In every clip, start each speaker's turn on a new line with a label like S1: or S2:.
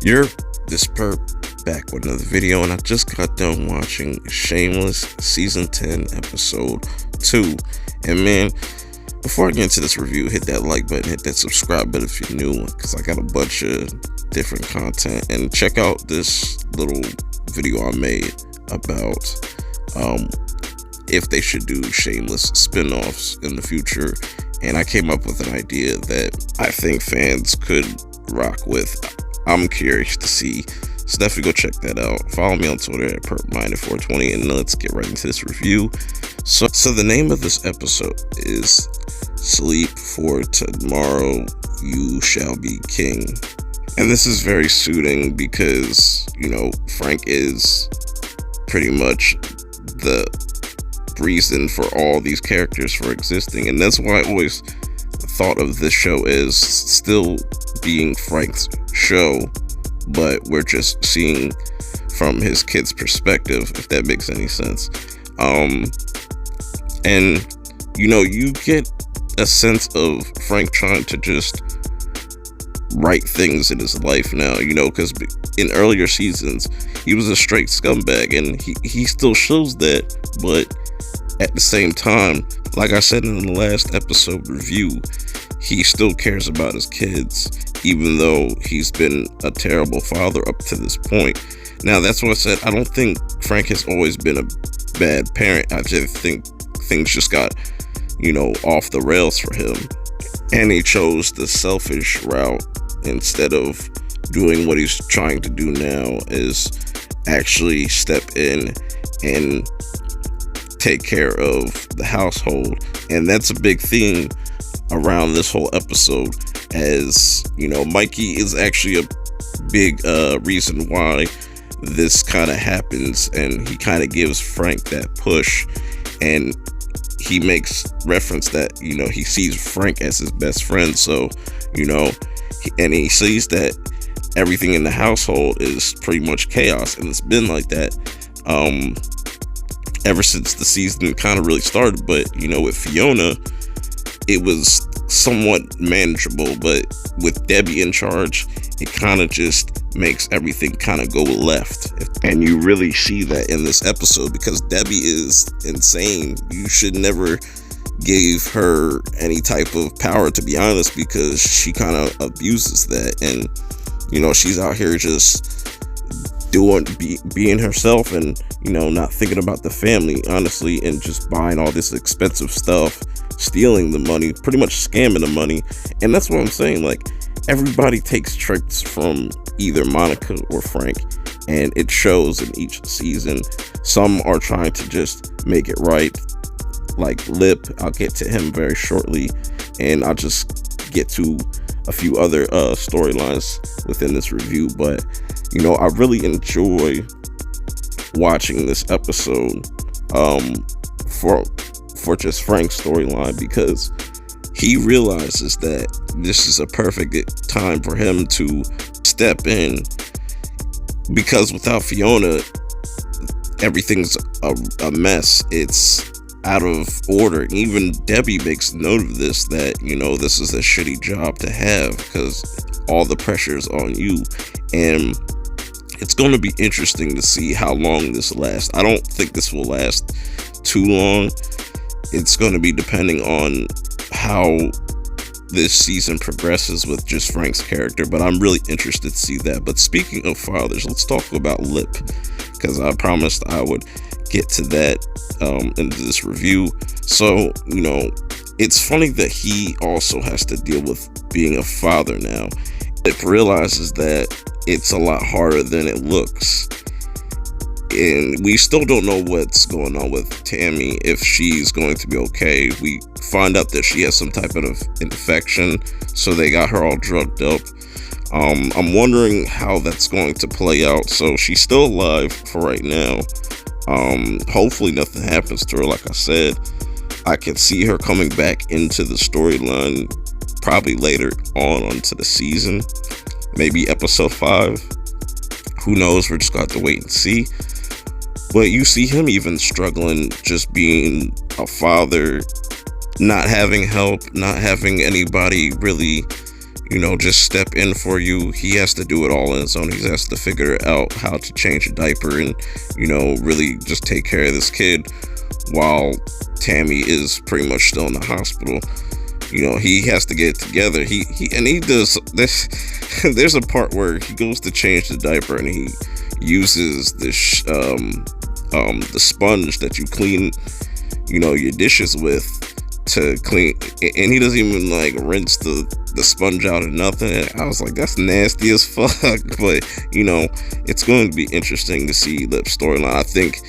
S1: You're this perp back with another video, and I just got done watching Shameless Season 10, Episode 2. And man, before I get into this review, hit that like button, hit that subscribe button if you're new, because I got a bunch of different content. And check out this little video I made about if they should do Shameless spin-offs in the future. And I came up with an idea that I think fans could rock with. I'm curious to see, so definitely go check that out. Follow me on Twitter at perpminded420, and let's get right into this review. So the name of this episode is Sleep, for tomorrow you shall be king. And this is very suiting because, you know, Frank is pretty much the reason for all these characters for existing, and that's why I always thought of this show as still being Frank's show, but we're just seeing from his kid's perspective, if that makes any sense. And you know, you get a sense of Frank trying to just right things in his life now, you know, because in earlier seasons he was a straight scumbag, and he still shows that, but at the same time, like I said in the last episode review, he still cares about his kids, even though he's been a terrible father up to this point. Now, that's what I said. I don't think Frank has always been a bad parent. I just think things just got, you know, off the rails for him. And he chose the selfish route instead of doing what he's trying to do now, is actually step in and take care of the household. And that's a big theme around this whole episode, as you know, Mikey is actually a big reason why this kind of happens, and he kind of gives Frank that push, and he makes reference that, you know, he sees Frank as his best friend. So, you know, and he sees that everything in the household is pretty much chaos, and it's been like that ever since the season kind of really started. But you know, with Fiona, it was somewhat manageable, but with Debbie in charge, it kind of just makes everything kind of go left. And you really see that in this episode, because Debbie is insane. You should never give her any type of power, to be honest, because she kind of abuses that. And you know, she's out here just being herself, and you know, not thinking about the family, honestly, and just buying all this expensive stuff, stealing the money, pretty much scamming the money. And that's what I'm saying, like, everybody takes tricks from either Monica or Frank, and it shows in each season. Some are trying to just make it right, like Lip. I'll get to him very shortly, and I'll just get to a few other storylines within this review. But you know, I really enjoy watching this episode for just Frank's storyline, because he realizes that this is a perfect time for him to step in, because without Fiona, everything's a mess. It's out of order. Even Debbie makes note of this, that, you know, this is a shitty job to have because all the pressure's on you. And it's going to be interesting to see how long this lasts. I don't think this will last too long. It's going to be depending on how this season progresses with just Frank's character, but I'm really interested to see that. But speaking of fathers, let's talk about Lip, because I promised I would get to that into this review. So, you know, it's funny that he also has to deal with being a father now. Lip realizes that it's a lot harder than it looks, and we still don't know what's going on with Tammy, if she's going to be okay. We find out that she has some type of infection, so they got her all drugged up. I'm wondering how that's going to play out. So she's still alive for right now. Hopefully nothing happens to her. Like I said, I can see her coming back into the storyline probably later on onto the season, maybe episode 5. Who knows? We're just going to have to wait and see. But you see him even struggling, just being a father, not having help, not having anybody really just step in for you. He has to do it all on his own. He has to figure out how to change a diaper and, really just take care of this kid while Tammy is pretty much still in the hospital. He has to get it together. He does this. There's a part where he goes to change the diaper and he uses this the sponge that you clean your dishes with to clean, and he doesn't even like rinse the sponge out or nothing. I was like, that's nasty as fuck. But it's going to be interesting to see the storyline. I think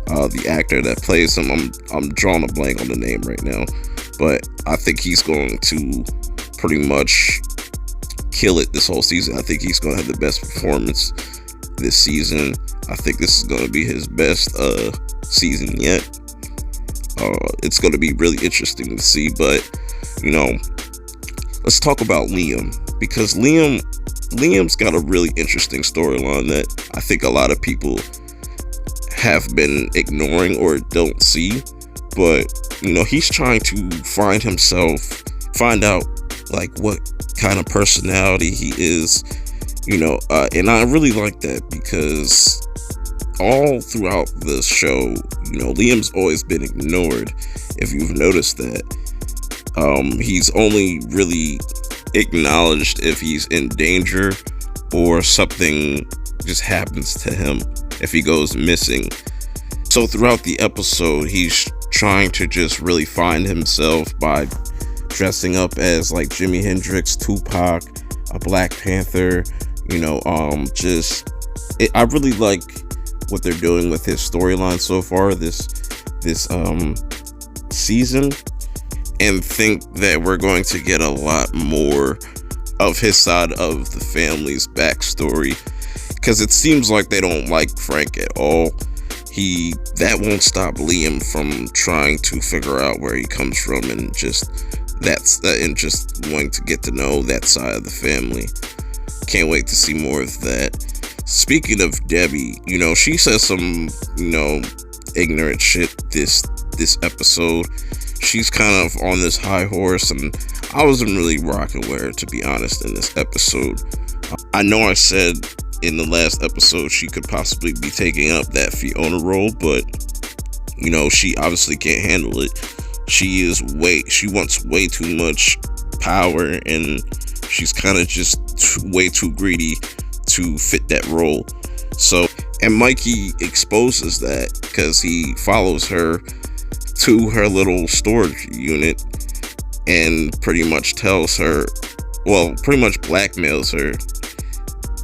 S1: the actor that plays him, I'm drawing a blank on the name right now, but I think he's going to pretty much kill it this whole season. I think he's going to have the best performance this season. I think this is going to be his best season yet. It's going to be really interesting to see. But let's talk about Liam, because Liam's got a really interesting storyline that I think a lot of people have been ignoring or don't see. But he's trying to find out like what kind of personality he is, and I really like that, because all throughout the show, Liam's always been ignored. If you've noticed that, he's only really acknowledged if he's in danger or something just happens to him, if he goes missing. So throughout the episode, he's trying to just really find himself by dressing up as like Jimi Hendrix, Tupac, a Black Panther. I really like what they're doing with his storyline so far this season, and think that we're going to get a lot more of his side of the family's backstory, because it seems like they don't like Frank at all. That won't stop Liam from trying to figure out where he comes from, and just wanting to get to know that side of the family. Can't wait to see more of that. Speaking of Debbie, she says some, ignorant shit this episode. She's kind of on this high horse, and I wasn't really rocking with her, to be honest, in this episode. I know I said in the last episode she could possibly be taking up that Fiona role, but she obviously can't handle it. She wants way too much power, and she's kind of just way too greedy to fit that role. So, and Mikey exposes that, because he follows her to her little storage unit and pretty much blackmails her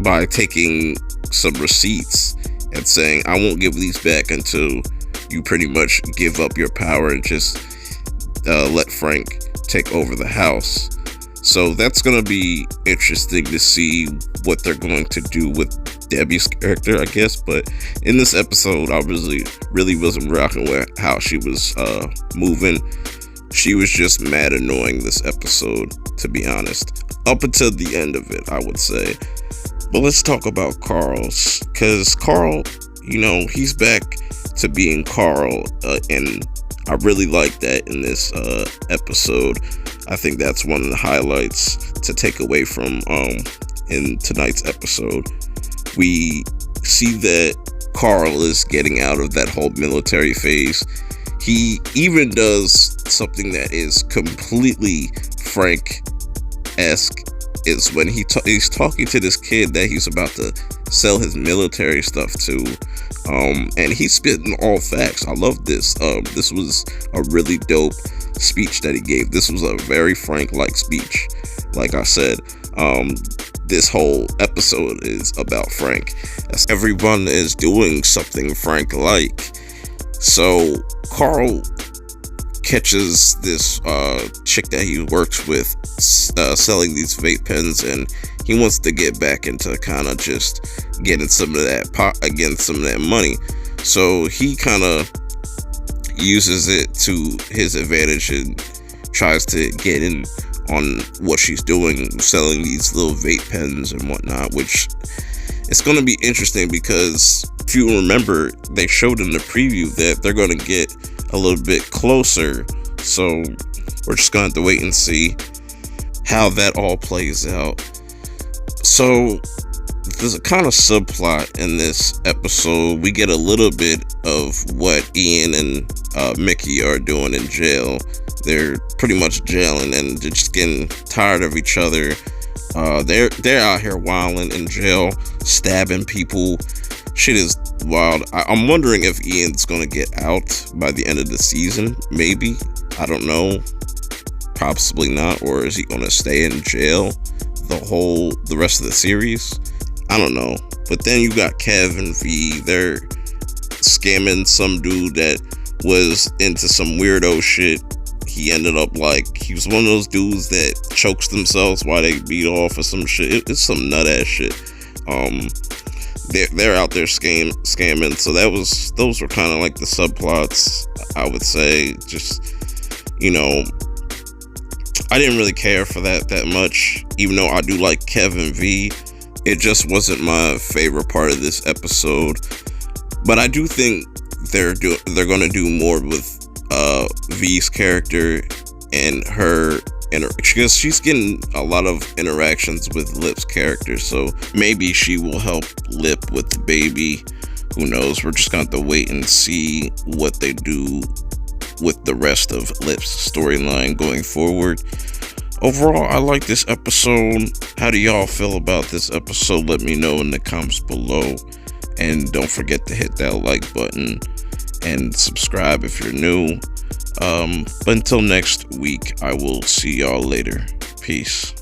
S1: by taking some receipts and saying, I won't give these back until you pretty much give up your power and just let Frank take over the house. So that's going to be interesting to see what they're going to do with Debbie's character, I guess. But in this episode, I really wasn't rocking with how she was moving. She was just mad annoying this episode, to be honest. Up until the end of it, I would say. But let's talk about Carl's, because Carl, he's back to being Carl, and I really like that in this episode. I think that's one of the highlights to take away from in tonight's episode. We see that Carl is getting out of that whole military phase. He even does something that is completely Frank-esque, is when he's talking to this kid that he's about to sell his military stuff to, and he's spitting all facts. I love this. This was a really dope speech that he gave. This was a very Frank-like speech. Like I said, this whole episode is about Frank. Everyone is doing something Frank-like. So Carl catches this chick that he works with selling these vape pens, and he wants to get back into kind of just getting some of that money. So he kind of uses it to his advantage and tries to get in on what she's doing, selling these little vape pens and whatnot, which it's going to be interesting, because if you remember, they showed in the preview that they're going to get a little bit closer. So we're just going to have to wait and see how that all plays out. So there's a kind of subplot in this episode. We get a little bit of what Ian and Mickey are doing in jail. They're pretty much jailing and they're just getting tired of each other. They're out here wilding in jail, stabbing people. Shit is wild. I'm wondering if Ian's gonna get out by the end of the season. Maybe. I don't know. Possibly not. Or is he gonna stay in jail the rest of the series? I don't know. But then you got Kev and V. They're scamming some dude that was into some weirdo shit. He ended up he was one of those dudes that chokes themselves while they beat off or some shit. It's some nut ass shit. They're out there scamming. So those were kind of like the subplots, I would say. Just, I didn't really care for that much, even though I do like Kevin V. It just wasn't my favorite part of this episode. But I do think they're going to do more with V's character and her, because she's getting a lot of interactions with Lip's character, so maybe she will help Lip with the baby. Who knows? We're just going to have to wait and see what they do with the rest of Lip's storyline going forward. Overall, I like this episode. How do y'all feel about this episode? Let me know in the comments below. And don't forget to hit that like button and subscribe if you're new. But until next week, I will see y'all later. Peace.